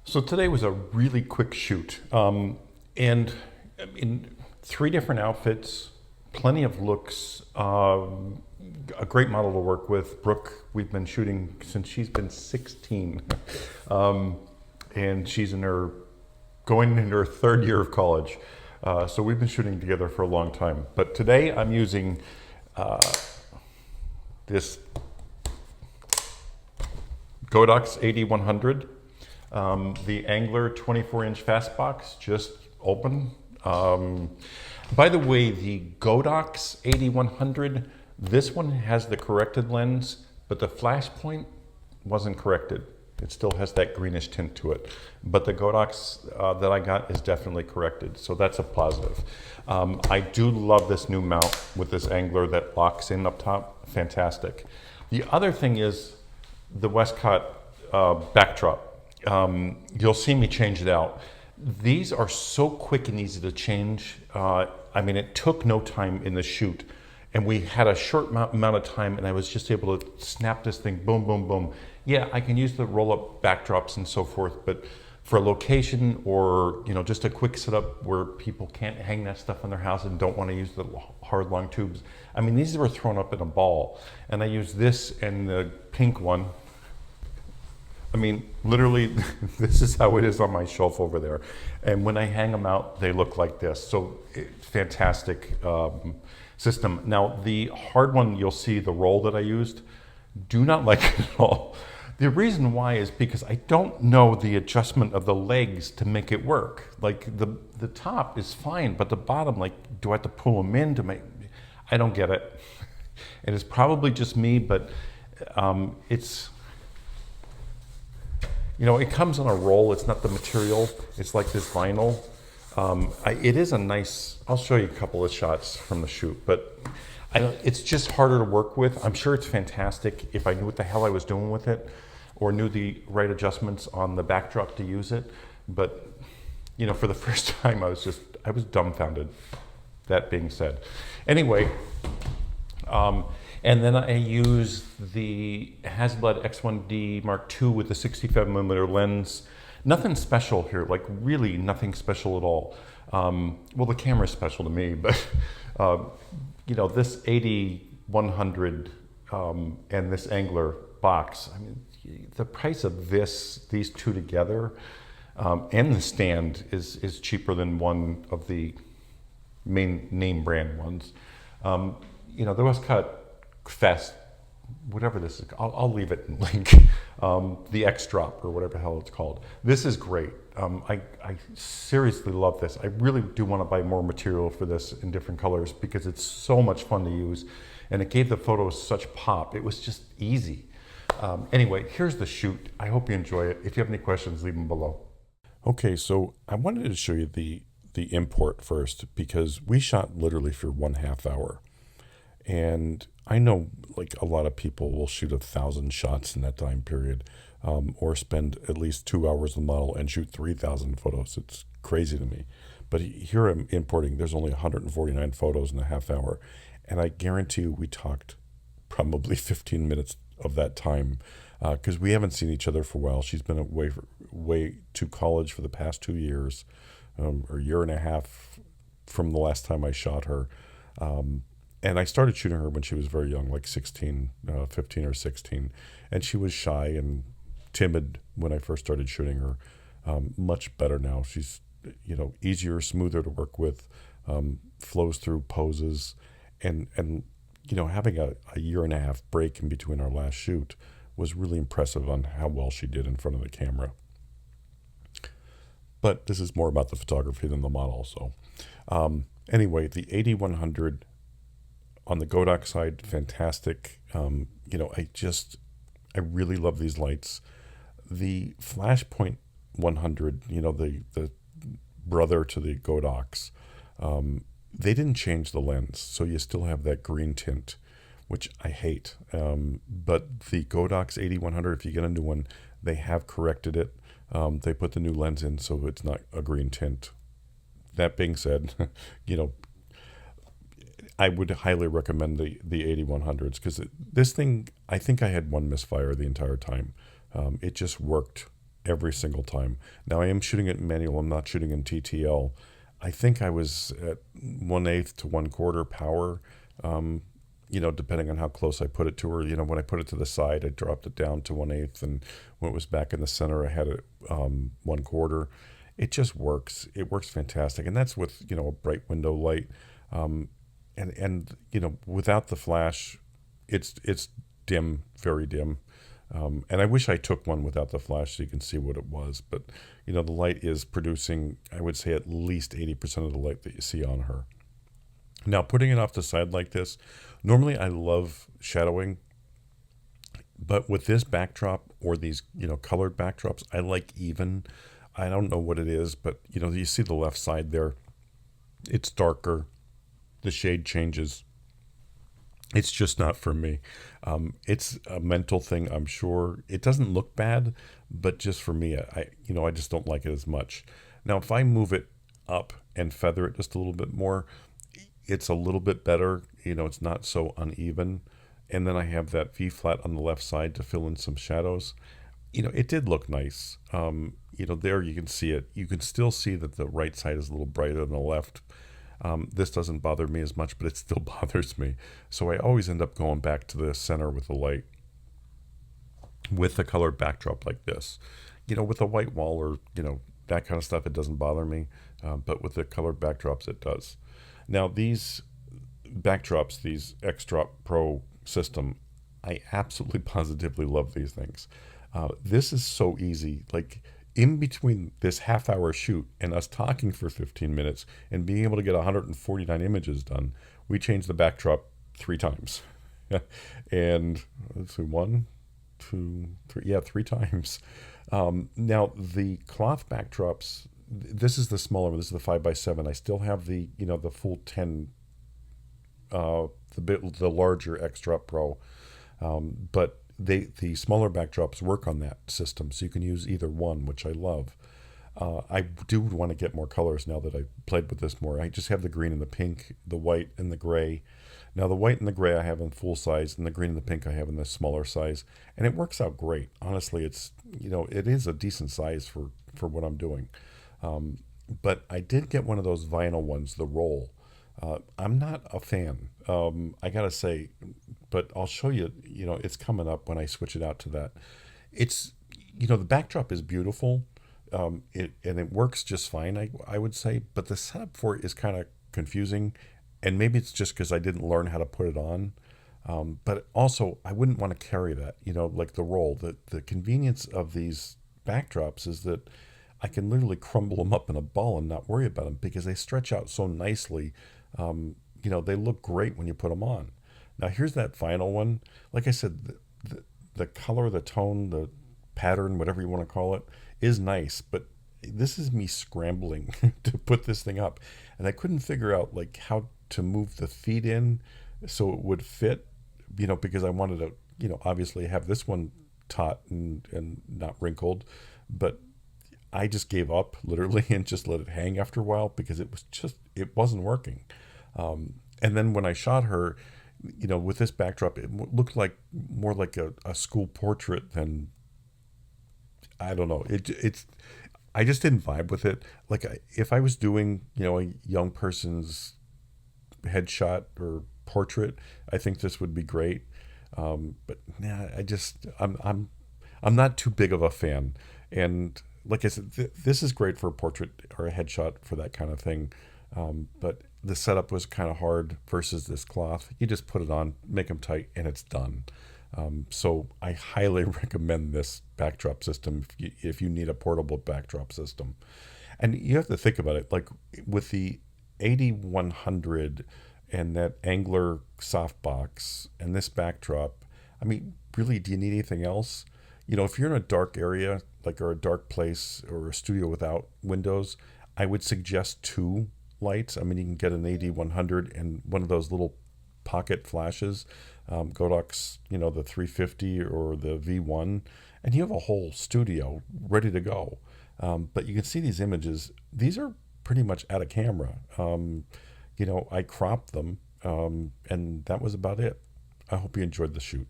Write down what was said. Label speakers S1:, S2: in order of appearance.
S1: So today was a really quick shoot, and in 3 different outfits, plenty of looks, a great model to work with. Brooke, we've been shooting since she's been 16, and she's going into her 3rd year of college. So we've been shooting together for a long time. But today I'm using this Godox AD100. The Angler 24-inch fastbox just open. By the way, the Godox AD100, this one has the corrected lens, but the flash point wasn't corrected. It still has that greenish tint to it. But the Godox that I got is definitely corrected, so that's a positive. I do love this new mount with this Angler that locks in up top. Fantastic. The other thing is the Westcott backdrop. You'll see me change it out. These are so quick and easy to change. I mean, it took no time in the shoot, and we had a short amount of time, and I was just able to snap this thing, boom, boom, boom. Yeah, I can use the roll-up backdrops and so forth, but for a location or just a quick setup where people can't hang that stuff in their house and don't want to use the hard, long tubes. I mean, these were thrown up in a ball, and I used this and the pink one. I mean, literally, this is how it is on my shelf over there. And when I hang them out, they look like this. So fantastic system. Now, the hard one, you'll see the roll that I used, do not like it at all. The reason why is because I don't know the adjustment of the legs to make it work. Like the top is fine, but the bottom, like, do I have to pull them in to make, I don't get it. And it's probably just me, but it's, it comes on a roll. It's not the material. It's like this vinyl. It is a nice, I'll show you a couple of shots from the shoot, but it's just harder to work with. I'm sure it's fantastic if I knew what the hell I was doing with it or knew the right adjustments on the backdrop to use it. But, for the first time, I was dumbfounded, that being said. Anyway, and then I use the Hasselblad X1D Mark II with the 65mm lens. Nothing special here, like really nothing special at all. Well, the camera's special to me, but this AD100 and this Angler box, I mean, the price of these two together and the stand is cheaper than one of the main name brand ones. The Westcott Fest, whatever this is, I'll leave it in link, the X Drop or whatever the hell it's called. This is great. I seriously love this. I really do want to buy more material for this in different colors because it's so much fun to use, and it gave the photos such pop. It was just easy. Anyway, here's the shoot. I hope you enjoy it. If you have any questions, leave them below. Okay, so I wanted to show you the import first because we shot literally for 1/2 hour. And I know like a lot of people will shoot 1,000 shots in that time period, or spend at least 2 hours on the model and shoot 3,000 photos. It's crazy to me. But here I'm importing, there's only 149 photos in a 1/2 hour. And I guarantee you we talked probably 15 minutes of that time because we haven't seen each other for a while. She's been away to college for the past 2 years, or 1.5 years from the last time I shot her. And I started shooting her when she was very young, like 16, 15 or 16. And she was shy and timid when I first started shooting her. Much better now. She's, easier, smoother to work with, flows through poses. And having a 1.5 year break in between our last shoot was really impressive on how well she did in front of the camera. But this is more about the photography than the model. So anyway, the AD100 on the Godox side, fantastic. I really love these lights. The Flashpoint 100, the brother to the Godox, they didn't change the lens, so you still have that green tint, which I hate. But the Godox AD100, if you get a new one, they have corrected it. They put the new lens in, so it's not a green tint. That being said, I would highly recommend the AD100s because this thing, I think I had one misfire the entire time. It just worked every single time. Now I am shooting it in manual. I'm not shooting in TTL. I think I was at 1/8 to 1/4 power. Um, depending on how close I put it to her. When I put it to the side, I dropped it down to 1/8, and when it was back in the center, I had it 1/4. It just works. It works fantastic, and that's with a bright window light, um, and without the flash, it's dim, very dim. And I wish I took one without the flash so you can see what it was. But the light is producing, I would say, at least 80% of the light that you see on her. Now, putting it off the side like this, normally I love shadowing, but with this backdrop or these, colored backdrops, I like even. I don't know what it is, but, you see the left side there. It's darker. The shade changes. It's just not for me. It's a mental thing, I'm sure. It doesn't look bad, but just for me, I just don't like it as much. Now, if I move it up and feather it just a little bit more, it's a little bit better. It's not so uneven. And then I have that V flat on the left side to fill in some shadows. It did look nice. There you can see it. You can still see that the right side is a little brighter than the left. This doesn't bother me as much, but it still bothers me. So I always end up going back to the center with the light, with a colored backdrop like this. With a white wall or, that kind of stuff, it doesn't bother me. But with the colored backdrops, it does. Now, these backdrops, these X-Drop Pro system, I absolutely positively love these things. This is so easy. Like, in between this half-hour shoot and us talking for 15 minutes and being able to get 149 images done, we changed the backdrop 3 times. And let's see, 1, 2, 3, yeah, 3 times. Now, the cloth backdrops, this is the smaller one. This is the 5x7. I still have the, the full 10, the larger X-Drop Pro. But the smaller backdrops work on that system, so you can use either one, which I love. I do want to get more colors now that I've played with this more. I just have the green and the pink, the white and the gray. Now the white and the gray I have in full size, and the green and the pink I have in the smaller size, and it works out great. Honestly, it's it is a decent size for what I'm doing. But I did get one of those vinyl ones, the roll. I'm not a fan, I gotta say, but I'll show you. It's coming up when I switch it out to that. It's the backdrop is beautiful, and it works just fine. I would say, but the setup for it is kind of confusing, and maybe it's just because I didn't learn how to put it on. But also, I wouldn't want to carry that. Like the roll. The convenience of these backdrops is that I can literally crumble them up in a ball and not worry about them because they stretch out so nicely. They look great when you put them on. Now here's that final one. Like I said, the color, the tone, the pattern, whatever you want to call it, is nice. But this is me scrambling to put this thing up, and I couldn't figure out like how to move the feet in so it would fit. Because I wanted to, obviously have this one taut and not wrinkled, but I just gave up literally and just let it hang after a while because it wasn't working. And then when I shot her, with this backdrop, it looked like more like a school portrait than, I don't know. I just didn't vibe with it. Like if I was doing, a young person's headshot or portrait, I think this would be great. But nah, I'm not too big of a fan. And like I said, this is great for a portrait or a headshot for that kind of thing. But the setup was kind of hard versus this cloth. You just put it on, make them tight, and it's done. So I highly recommend this backdrop system if you need a portable backdrop system. And you have to think about it, like with the AD100 and that Angler softbox and this backdrop, I mean, really, do you need anything else? If you're in a dark area, like or a dark place or a studio without windows, I would suggest 2 lights. I mean, you can get an AD100 and one of those little pocket flashes, Godox, the 350 or the V1, and you have a whole studio ready to go. But you can see these images. These are pretty much out of camera. I cropped them, and that was about it. I hope you enjoyed the shoot.